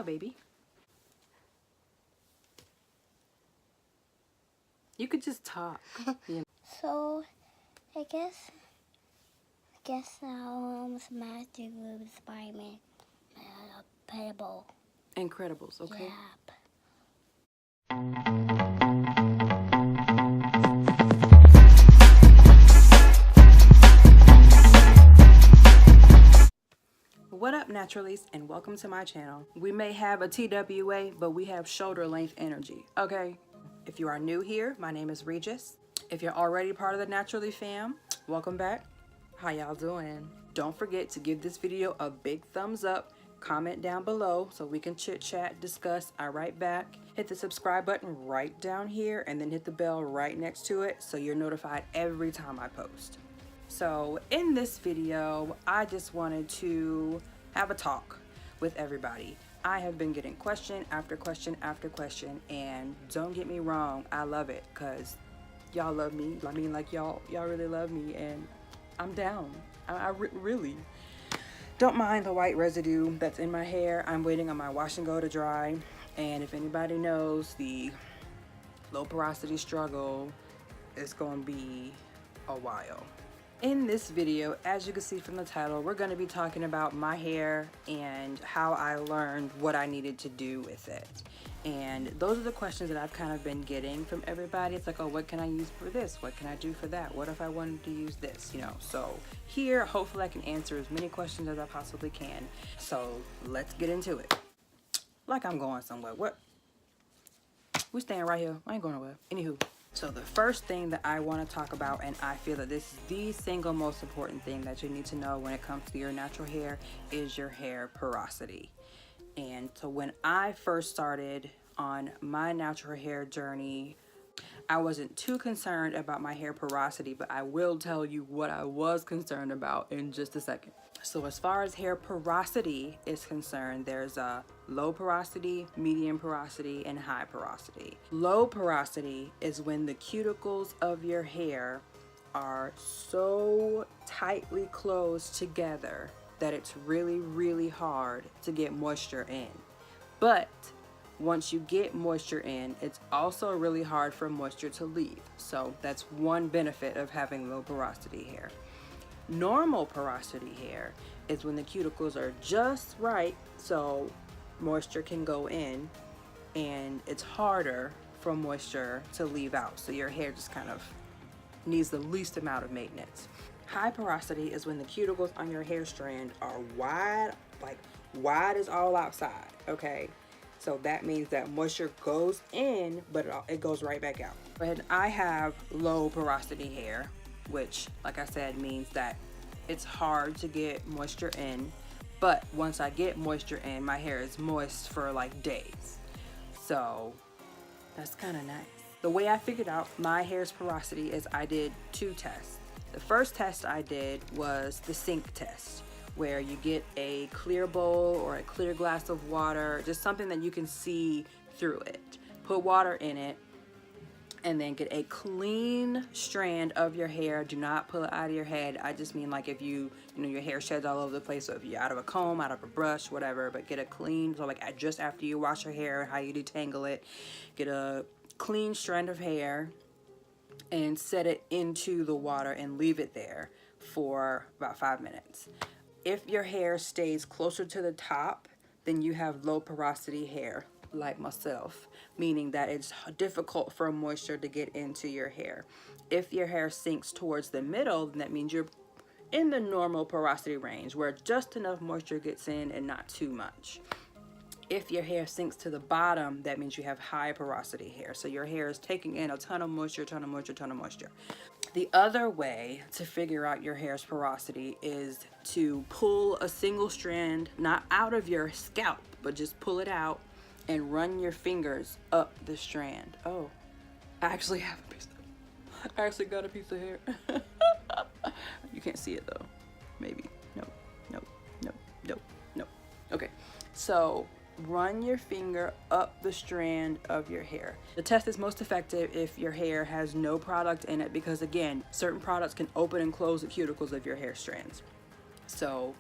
baby. You could just talk. Yeah. So, I guess now Matthew with Spider-Man. Incredible. Incredibles, okay? Yep. What up, naturalies, and welcome to my channel. We may have a TWA, but we have shoulder length energy, okay? If you are new here, my name is Regis. If you're already part of the Naturally fam, welcome back. How y'all doing? Don't forget to give this video a big thumbs up, comment down below so we can chit chat, discuss. I write back. Hit the subscribe button right down here and then hit the bell right next to it so you're notified every time I post. So in this video, I just wanted to have a talk with everybody. I have been getting question after question after question, and don't get me wrong, I love it because y'all love me. I mean, like y'all really love me, and I'm down. I really don't mind the white residue that's in my hair. I'm waiting on my wash and go to dry, and if anybody knows the low porosity struggle, it's gonna be a while. In this video, as you can see from the title, we're going to be talking about my hair and how I learned what I needed to do with it. And those are the questions that I've kind of been getting from everybody. It's like, oh, what can I use for this? What can I do for that? What if I wanted to use this? You know, so here, hopefully I can answer as many questions as I possibly can. So let's get into it. Like I'm going somewhere. What? We staying right here. I ain't going nowhere. Anywho. So the first thing that I want to talk about, and I feel that this is the single most important thing that you need to know when it comes to your natural hair, is your hair porosity. And so when I first started on my natural hair journey, I wasn't too concerned about my hair porosity, but I will tell you what I was concerned about in just a second. So as far as hair porosity is concerned, there's a low porosity, medium porosity, and high porosity. Low porosity is when the cuticles of your hair are so tightly closed together that it's really, really hard to get moisture in. But once you get moisture in, it's also really hard for moisture to leave. So that's one benefit of having low porosity hair. Normal porosity hair is when the cuticles are just right so moisture can go in, and it's harder for moisture to leave out. So your hair just kind of needs the least amount of maintenance. High porosity is when the cuticles on your hair strand are wide, like wide as all outside, okay? So that means that moisture goes in, but it goes right back out. And I have low porosity hair, which, like I said, means that it's hard to get moisture in, but once I get moisture in, my hair is moist for like days. So that's kind of nice. The way I figured out my hair's porosity is I did two tests. The first test I did was the sink test, where you get a clear bowl or a clear glass of water, just something that you can see through it. Put water in it, and then get a clean strand of your hair. Do not pull it out of your head. I just mean like if you know, your hair sheds all over the place. So if you're out of a comb, out of a brush, whatever, but get a clean, so like just after you wash your hair, how you detangle it, get a clean strand of hair and set it into the water and leave it there for about 5 minutes. If your hair stays closer to the top, then you have low porosity hair, like myself, meaning that it's difficult for moisture to get into your hair. If your hair sinks towards the middle, then that means you're in the normal porosity range, where just enough moisture gets in and not too much. If your hair sinks to the bottom, that means you have high porosity hair. So your hair is taking in a ton of moisture, ton of moisture, ton of moisture. The other way to figure out your hair's porosity is to pull a single strand, not out of your scalp, but just pull it out and run your fingers up the strand. Oh, I actually have a piece of, I actually got a piece of hair. You can't see it though. Maybe. No. Okay, so run your finger up the strand of your hair. The test is most effective if your hair has no product in it, because again, certain products can open and close the cuticles of your hair strands. So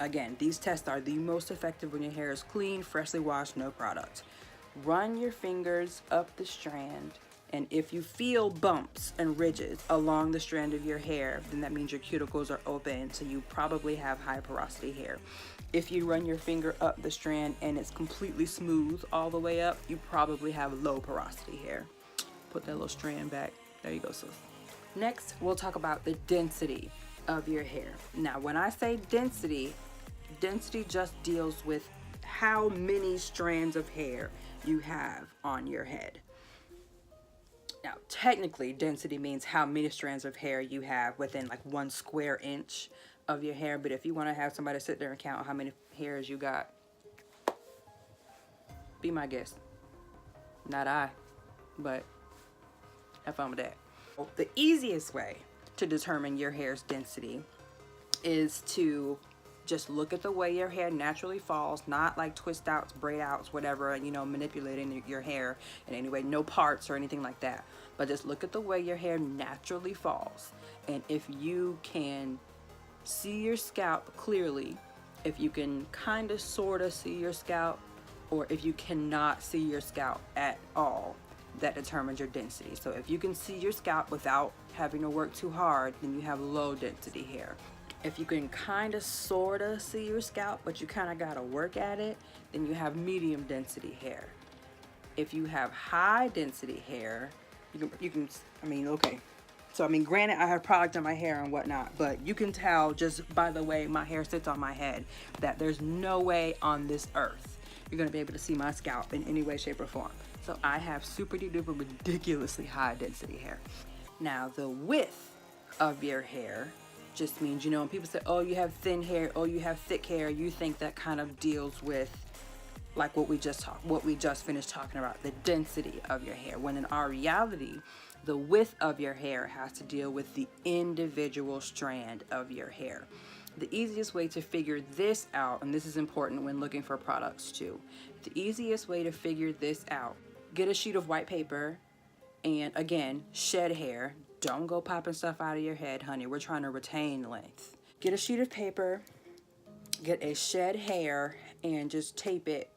Again, these tests are the most effective when your hair is clean, freshly washed, no product. Run your fingers up the strand, and if you feel bumps and ridges along the strand of your hair, then that means your cuticles are open, so you probably have high porosity hair. If you run your finger up the strand and it's completely smooth all the way up, you probably have low porosity hair. Put that little strand back. There you go, sis. Next, we'll talk about the density of your hair. Now, when I say density just deals with how many strands of hair you have on your head. Now, technically, density means how many strands of hair you have within like 1 square inch of your hair. But if you want to have somebody sit there and count how many hairs you got, be my guest. Not I, but have fun with that. The easiest way to determine your hair's density is to just look at the way your hair naturally falls, not like twist outs, braid outs, whatever, you know, manipulating your hair in any way, no parts or anything like that. But just look at the way your hair naturally falls. And if you can see your scalp clearly, if you can kind of sort of see your scalp, or if you cannot see your scalp at all, that determines your density. So if you can see your scalp without having to work too hard, then you have low density hair. If you can kind of sort of see your scalp, but you kind of got to work at it, then you have medium density hair. If you have high density hair, okay. So, granted, I have product on my hair and whatnot, but you can tell just by the way my hair sits on my head that there's no way on this earth you're going to be able to see my scalp in any way, shape, or form. So I have super duper ridiculously high density hair. Now, the width of your hair just means, you know, when people say, oh, you have thin hair, oh, you have thick hair, you think that kind of deals with like what we just finished talking about, the density of your hair, when in our reality, the width of your hair has to deal with the individual strand of your hair. The easiest way to figure this out, and this is important when looking for products too, the easiest way to figure this out, get a sheet of white paper and, again, shed hair. Don't go popping stuff out of your head, honey. We're trying to retain length. Get a sheet of paper, get a shed hair, and just tape it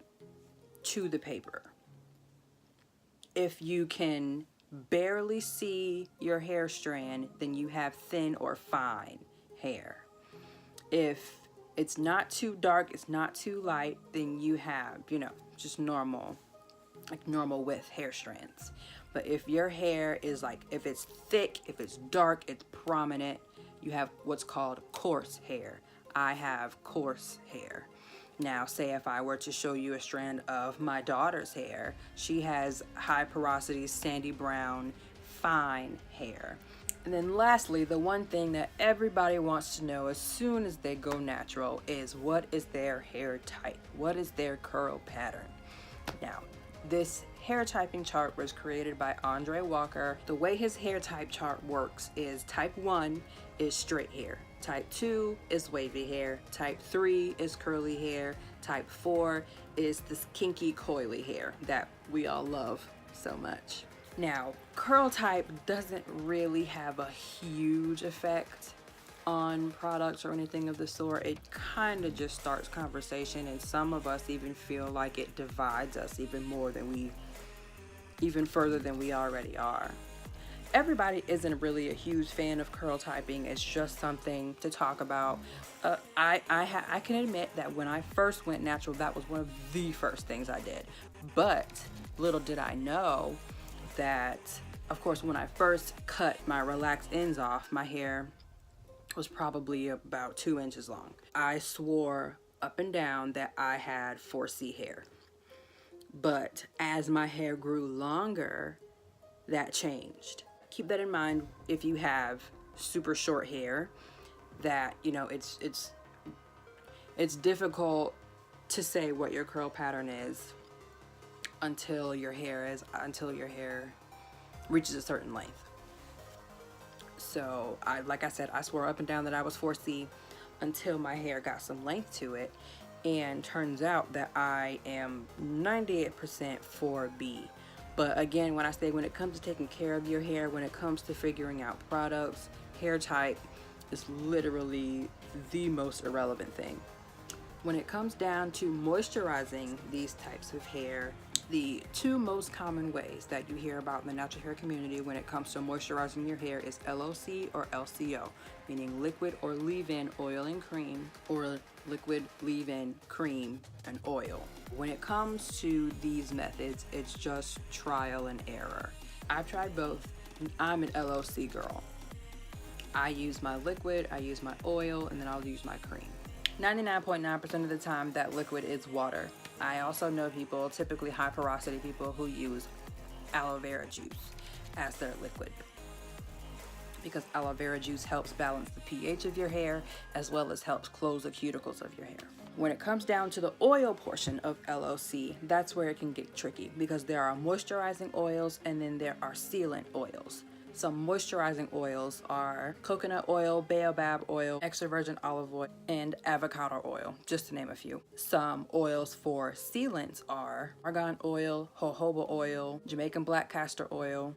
to the paper. If you can barely see your hair strand, then you have thin or fine hair. If it's not too dark, it's not too light, then you have, you know, just normal, like normal width hair strands. But if your hair is like, if it's thick, if it's dark, it's prominent, you have what's called coarse hair. I have coarse hair. Now, say if I were to show you a strand of my daughter's hair, she has high porosity, sandy brown, fine hair. And then lastly, the one thing that everybody wants to know as soon as they go natural is, what is their hair type? What is their curl pattern? Now, this hair typing chart was created by Andre Walker. The way his hair type chart works is type 1 is straight hair, type 2 is wavy hair, type 3 is curly hair, type 4 is this kinky coily hair that we all love so much. Now, curl type doesn't really have a huge effect on products or anything of the sort. It kind of just starts conversation, and some of us even feel like it divides us even further than we already are. Everybody isn't really a huge fan of curl typing. It's just something to talk about. I can admit that when I first went natural, that was one of the first things I did. But little did I know that, of course, when I first cut my relaxed ends off, my hair was probably about 2 inches long. I swore up and down that I had 4C hair. But as my hair grew longer, that changed. Keep that in mind if you have super short hair, that, you know, it's difficult to say what your curl pattern is until your hair reaches a certain length. So like I said, I swore up and down that I was 4C until my hair got some length to it, and turns out that I am 98% 4B. But again, when it comes to taking care of your hair, when it comes to figuring out products, hair type is literally the most irrelevant thing. When it comes down to moisturizing these types of hair, the two most common ways that you hear about in the natural hair community when it comes to moisturizing your hair is LOC or LCO, meaning liquid or leave-in oil and cream, or liquid leave-in cream and oil. When it comes to these methods, it's just trial and error. I've tried both. I'm an LOC girl. I use my liquid, I use my oil, and then I'll use my cream. 99.9% of the time, that liquid is water. I also know people, typically high porosity people, who use aloe vera juice as their liquid, because aloe vera juice helps balance the pH of your hair as well as helps close the cuticles of your hair. When it comes down to the oil portion of LOC, that's where it can get tricky, because there are moisturizing oils and then there are sealant oils. Some moisturizing oils are coconut oil, baobab oil, extra virgin olive oil, and avocado oil, just to name a few. Some oils for sealants are argan oil, jojoba oil, Jamaican black castor oil,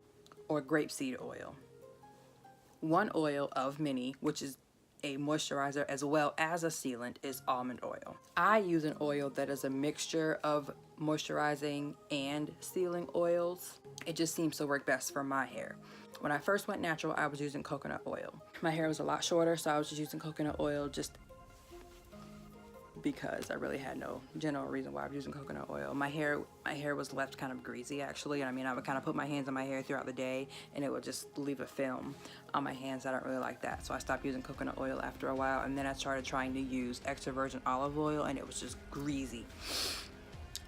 or grapeseed oil. One oil of many, which is a moisturizer as well as a sealant, is almond oil. I use an oil that is a mixture of moisturizing and sealing oils. It just seems to work best for my hair. When I first went natural, I was using coconut oil. My hair was a lot shorter, so I was just using coconut oil just because I really had no general reason why I was using coconut oil. My hair was left kind of greasy, actually. I mean, I would kind of put my hands on my hair throughout the day and it would just leave a film on my hands. I don't really like that, so I stopped using coconut oil after a while, and then I started trying to use extra virgin olive oil, and it was just greasy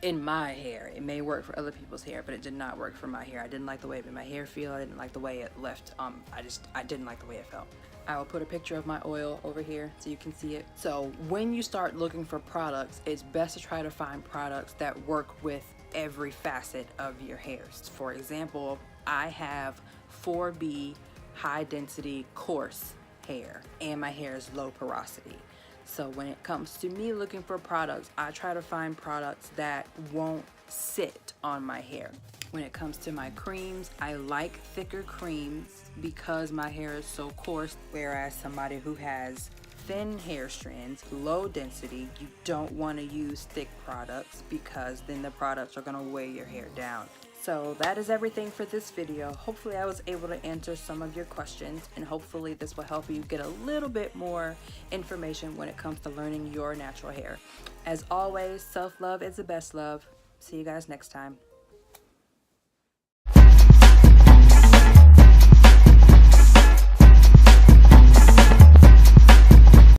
in my hair. It may work for other people's hair, but it did not work for my hair. I didn't like the way it made my hair feel. I didn't like the way it left. I didn't like the way it felt. I will put a picture of my oil over here so you can see it. So when you start looking for products, it's best to try to find products that work with every facet of your hairs. For example, I have 4B high density coarse hair, and my hair is low porosity. So when it comes to me looking for products, I try to find products that won't sit on my hair. When it comes to my creams, I like thicker creams because my hair is so coarse, whereas somebody who has thin hair strands, low density, you don't want to use thick products because then the products are going to weigh your hair down. So that is everything for this video. Hopefully I was able to answer some of your questions, and hopefully this will help you get a little bit more information when it comes to learning your natural hair. As always, self-love is the best love. See you guys next time.